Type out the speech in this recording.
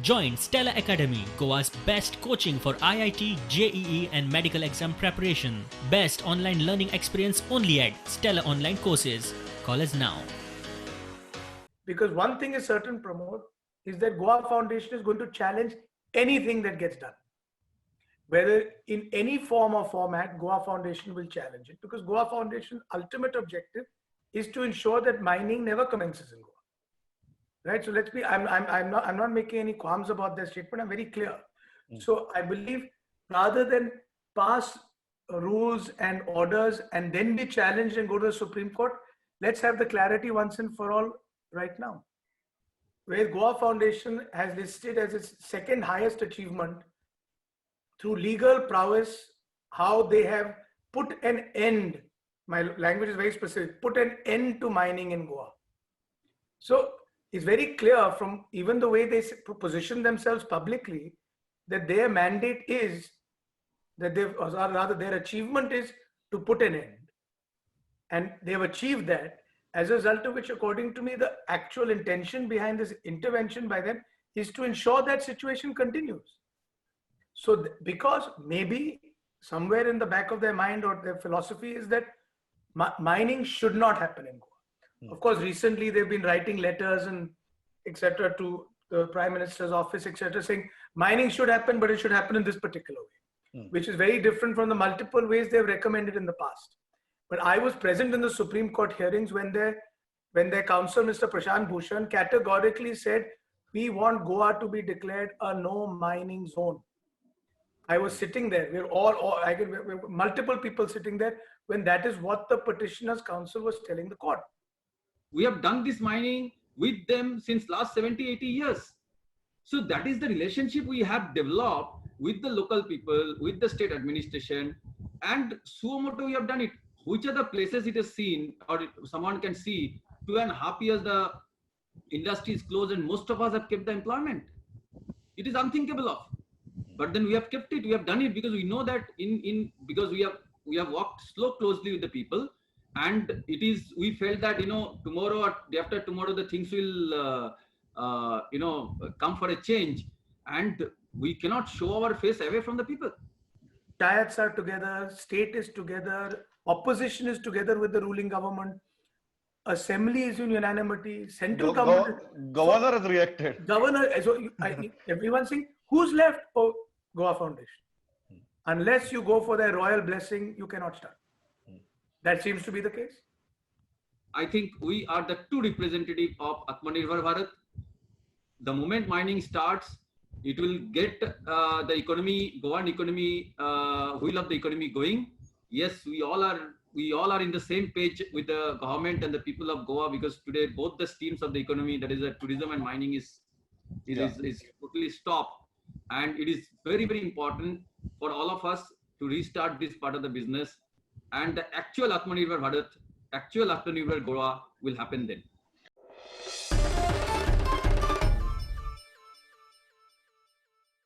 Join Stella Academy, Goa's best coaching for IIT, JEE and medical exam preparation. Best online learning experience only at Stella Online Courses. Call us now. Because one thing is certain, Pramod, is that Goa Foundation is going to challenge anything that gets done. Whether in any form or format, Goa Foundation will challenge it, because Goa Foundation's ultimate objective is to ensure that mining never commences in Goa. Right? So let's be, I'm not making any qualms about that statement. I'm very clear. So I believe rather than pass rules and orders and then be challenged and go to the Supreme Court, let's have the clarity once and for all right now. Where Goa Foundation has listed as its second highest achievement through legal prowess, how they have put an end, my language is very specific, put an end to mining in Goa. So it's very clear from even the way they position themselves publicly that their mandate is that or rather their achievement is to put an end. And they've achieved that, as a result of which, according to me, the actual intention behind this intervention by them is to ensure that situation continues. So because maybe somewhere in the back of their mind or their philosophy is that mining should not happen in Goa. Of course, recently they've been writing letters and etc. to the Prime Minister's office, etc., saying mining should happen, but it should happen in this particular way, which is very different from the multiple ways they've recommended in the past. But I was present in the Supreme Court hearings when their counsel, Mr. Prashant Bhushan, categorically said, we want Goa to be declared a no mining zone. I was sitting there. We're multiple people sitting there when that is what the petitioners' counsel was telling the court. We have done this mining with them since last 70, 80 years. So that is the relationship we have developed with the local people, with the state administration, and so much we have done it. Which are the places it is seen or someone can see 2.5 years the industry is closed and most of us have kept the employment. It is unthinkable of. But then we have kept it, we have done it because we know that because we have walked closely with the people. And it is, we felt that, tomorrow or day after tomorrow, the things will, come for a change, and we cannot show our face away from the people. Panchayats are together, state is together, opposition is together with the ruling government, assembly is in unanimity, central government. Governor has reacted. Governor, so everyone's saying, who's left? Oh, Goa Foundation. Unless you go for their royal blessing, you cannot start. That seems to be the case. I think we are the two representatives of Atmanirbhar Bharat. The moment mining starts, it will get the economy, Goan economy, wheel of the economy going. Yes, we all are in the same page with the government and the people of Goa, because today both the streams of the economy, that is tourism and mining, is totally stopped. And it is very, very important for all of us to restart this part of the business. And the actual Atmanirbhar Bharat, actual Atmanirbhar Goa will happen then.